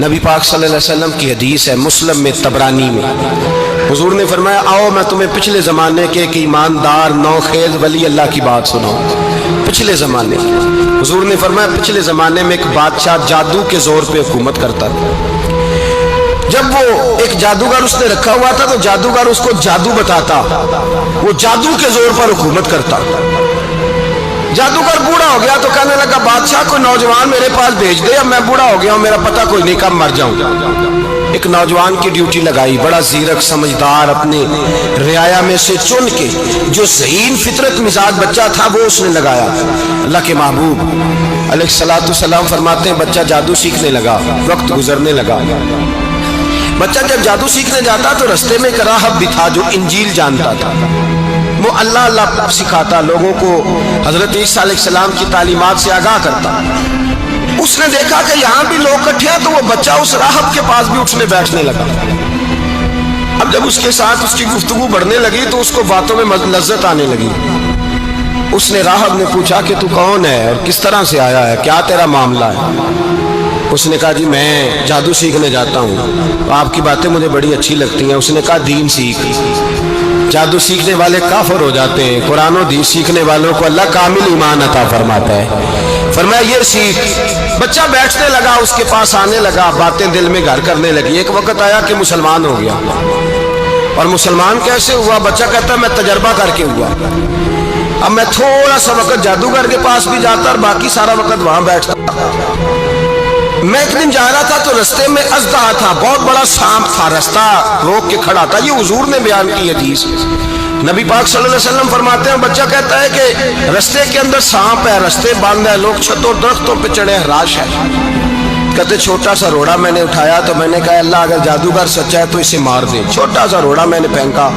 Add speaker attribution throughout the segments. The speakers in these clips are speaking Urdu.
Speaker 1: نبی پاک صلی اللہ علیہ وسلم کی حدیث ہے مسلم میں طبرانی میں، حضور نے فرمایا آؤ میں تمہیں پچھلے زمانے کے ایک ایماندار نوخیز ولی اللہ کی بات سناؤں۔ پچھلے زمانے حضور نے فرمایا پچھلے زمانے میں ایک بادشاہ جادو کے زور پہ حکومت کرتا تھا۔ جب وہ ایک جادوگر اس نے رکھا ہوا تھا تو جادوگر اس کو جادو بتاتا، وہ جادو کے زور پر حکومت کرتا۔ جادوگر بوڑھا ہو گیا تو کہنے لگا بادشاہ کو نوجوان میرے پاس بھیج دے، اب میں بوڑھا ہو گیا ہوں، میرا پتہ کوئی نہیں کب مر جاؤں۔ ایک نوجوان کی ڈیوٹی لگائی، بڑا زیرک سمجھدار، اپنے رعایا میں سے چن کے جو ذہین فطرت مزاج بچہ تھا وہ اس نے لگایا۔ اللہ کے محبوب علیہ الصلوۃ والسلام فرماتے ہیں بچہ جادو سیکھنے لگا، وقت گزرنے لگا۔ بچہ جب جادو سیکھنے جاتا تو رستے میں ایک راہب بھی تھا جو انجیل جانتا تھا، وہ اللہ اللہ سکھاتا، لوگوں کو حضرت عیسیٰ علیہ السلام کی تعلیمات سے آگاہ کرتا۔ اس نے دیکھا کہ یہاں بھی لوگ اکٹھے ہیں تو وہ بچہ اس راہب کے پاس بھی اٹھنے بیٹھنے لگا۔ اب جب اس کے ساتھ اس کی گفتگو بڑھنے لگی تو اس کو باتوں میں لذت آنے لگی۔ اس نے راہب نے پوچھا کہ تو کون ہے اور کس طرح سے آیا ہے، کیا تیرا معاملہ ہے؟ اس نے کہا جی میں جادو سیکھنے جاتا ہوں، آپ کی باتیں مجھے بڑی اچھی لگتی ہیں۔ اس نے کہا دین سیکھ، جادو سیکھنے والے کافر ہو جاتے ہیں، قرآن و حدیث سیکھنے والوں کو اللہ کامل ایمان عطا فرماتا ہے۔ فرمایا یہ سیکھ۔ بچہ بیٹھنے لگا، اس کے پاس آنے لگا، باتیں دل میں گھر کرنے لگی۔ ایک وقت آیا کہ مسلمان ہو گیا، اور مسلمان کیسے ہوا؟ بچہ کہتا ہے میں تجربہ کر کے ہوا۔ اب میں تھوڑا سا وقت جادوگر کے پاس بھی جاتا اور باقی سارا وقت وہاں بیٹھتا۔ میں ایک دن جا رہا تھا تو رستے میں اژدہا تھا، بہت بڑا سانپ تھا، رستہ روک کے کھڑا تھا۔ یہ حضور نے بیان کی حدیث۔ نبی پاک صلی اللہ علیہ وسلم فرماتے ہیں بچہ کہتا ہے کہ رستے کے اندر سانپ ہے، رستے بند ہے، لوگ چھتوں درختوں پہ چڑھے، ہراش ہے۔ کہتے چھوٹا سا روڑا میں نے اٹھایا تو میں نے کہا اللہ اگر جادوگر سچا ہے تو اسے مار دے۔ چھوٹا سا روڑا میں نے پھینکا،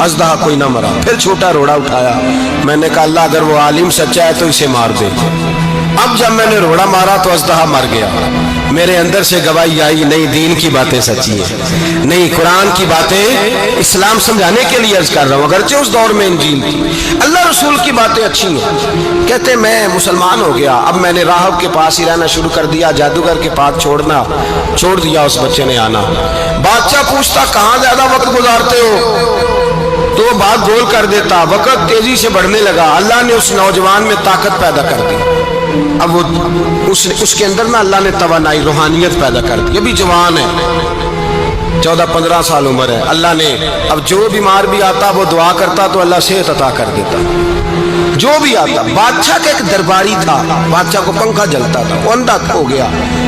Speaker 1: اژدہا کوئی نہ مرا۔ پھر چھوٹا روڑا اٹھایا، میں نے کہا اللہ اگر وہ عالم سچا ہے تو اسے مار دے۔ اب جب میں نے روڑا مارا تو اژدہا مر گیا۔ میرے اندر سے گواہی آئی نہیں دین کی باتیں سچی ہیں، نہیں قرآن کی باتیں اسلام سمجھانے کے لیے عرض کر رہا ہوں، اگرچہ اس دور میں انجیل تھی، اللہ رسول کی باتیں اچھی ہیں۔ کہتے میں مسلمان ہو گیا، اب میں نے راہب کے پاس ہی رہنا شروع کر دیا، جادوگر کے پاس چھوڑ دیا۔ اس بچے نے آنا، بادشاہ پوچھتا کہاں زیادہ وقت گزارتے ہو تو وہ بات گول کر دیتا۔ وقت تیزی سے بڑھنے لگا، اللہ نے اس نوجوان میں طاقت پیدا کر دی۔ اب وہ اس کے اندر نا اللہ نے توانائی روحانیت پیدا کر دی، ابھی جوان ہے، 14-15 سال عمر ہے۔ اللہ نے اب جو بیمار بھی آتا وہ دعا کرتا تو اللہ صحت عطا کر دیتا، جو بھی آتا۔ بادشاہ کا ایک درباری تھا، بادشاہ کو پنکھا جلتا تھا، وہ اندھا ہو گیا،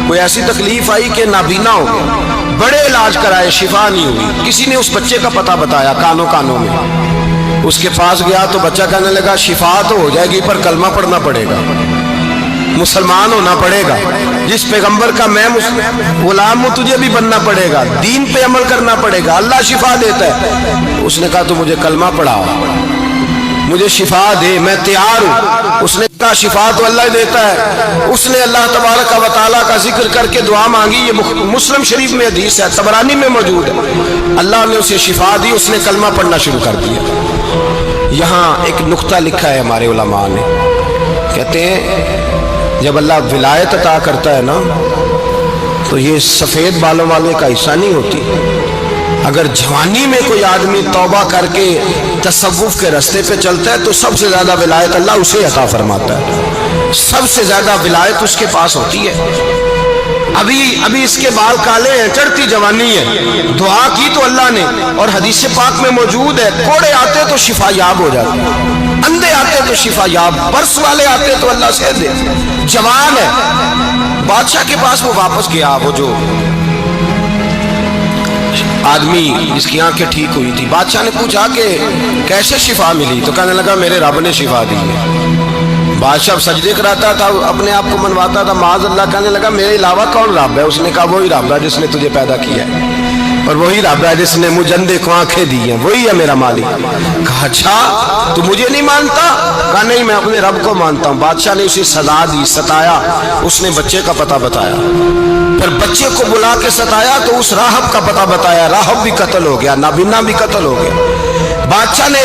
Speaker 1: کوئی ایسی تکلیف آئی کہ نابینا ہو گیا، بڑے علاج کرائے شفا نہیں ہوئی۔ کسی نے اس بچے کا پتہ بتایا کانوں میں، اس کے پاس گیا تو بچہ کہنے لگا شفا تو ہو جائے گی پر کلمہ پڑھنا پڑے گا، مسلمان ہونا پڑے گا، جس پیغمبر کا میں غلام ہوں تجھے بھی بننا پڑے گا، دین پہ عمل کرنا پڑے گا، اللہ شفا دیتا ہے۔ اس نے کہا تو مجھے کلمہ پڑھاؤ، مجھے شفا دے، میں تیار ہوں۔ اس نے کہا شفا تو اللہ دیتا ہے۔ اس نے اللہ تبارک و تعالیٰ کا ذکر کر کے دعا مانگی، یہ مسلم شریف میں حدیث ہے، طبرانی میں موجود ہے۔ اللہ نے اسے شفا دی، اس نے کلمہ پڑھنا شروع کر دیا۔ یہاں ایک نقطہ لکھا ہے ہمارے علماء نے، کہتے ہیں جب اللہ ولایت عطا کرتا ہے نا تو یہ سفید بالوں والے کا حصہ نہیں ہوتی۔ اگر جوانی میں کوئی آدمی توبہ کر کے تصوف کے راستے پہ چلتا ہے تو سب سے زیادہ ولایت اللہ اسے عطا فرماتا ہے، سب سے زیادہ ولایت اس کے پاس ہوتی ہے۔ ابھی اس کے بال کالے ہیں، چڑھتی جوانی ہے، دعا کی تو اللہ نے، اور حدیث پاک میں موجود ہے کوڑے آتے تو شفا یاب ہو جاتے، اندھے آتے تو شفا یاب، برس والے آتے تو اللہ سے دے۔ جوان ہے، بادشاہ کے پاس وہ واپس گیا، وہ جو آدمی جس کی آنکھیں ٹھیک ہوئی تھی، بادشاہ نے پوچھا کہ کیسے شفا ملی؟ تو کہنے لگا میرے رب نے شفا دی ہے۔ بادشاہ سجدے کراتا تھا، اپنے آپ کو منواتا تھا، معاذ اللہ، کہنے لگا میرے علاوہ کون رب ہے؟ اس نے کہا وہی رب ہے جس نے تجھے پیدا کیا ہے، اور وہی رب ہے جس نے مجھے اندھے کو آنکھیں دی ہیں، وہی ہے میرا مالک۔ کہا اچھا تو مجھے نہیں مانتا؟ کہا نہیں میں اپنے رب کو مانتا ہوں۔ بادشاہ نے اسے سزا دی، ستایا، اس نے بچے کا پتہ بتایا، پھر بچے کو بلا کے ستایا تو اس راہب کا پتہ بتایا، راہب بھی قتل ہو گیا، نابینا بھی قتل ہو گیا۔ بادشاہ نے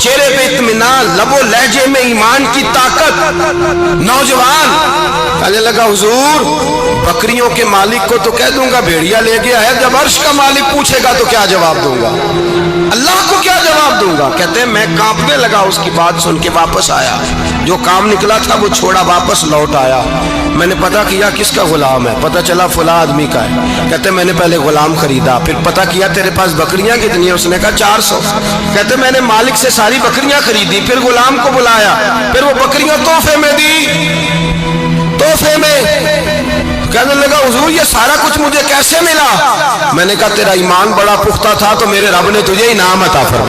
Speaker 1: چہرے پہ اطمینان، لب و لہجے میں ایمان کی طاقت. نوجوان کہنے لگا حضور بکریوں کے مالک کو تو کہہ دوں گا بھیڑیا لے گیا ہے، جب عرش کا مالک پوچھے گا تو کیا جواب دوں گا؟ اللہ کو کیا جواب دوں گا؟ کہتے ہیں میں کانپنے لگا اس کی بات سن کے، واپس آیا، جو کام نکلا تھا وہ چھوڑا، واپس لوٹ آیا. میں نے پتا کیا کس کا غلام ہے، پتا چلا فلاں آدمی کا ہے. کہتے میں نے پہلے غلام خریدا، پھر پتا کیا تیرے پاس بکریاں کتنی ہیں؟ اس نے کہا 400. کہتے میں نے مالک سے ساری بکریاں خریدی، پھر غلام کو بلایا، پھر وہ بکریاں تحفے میں دی، تحفے میں. کہنے لگا حضور یہ سارا کچھ مجھے کیسے ملا؟ میں نے کہا تیرا ایمان بڑا پختہ تھا تو میرے رب نے تجھے انعام عطا فرمایا.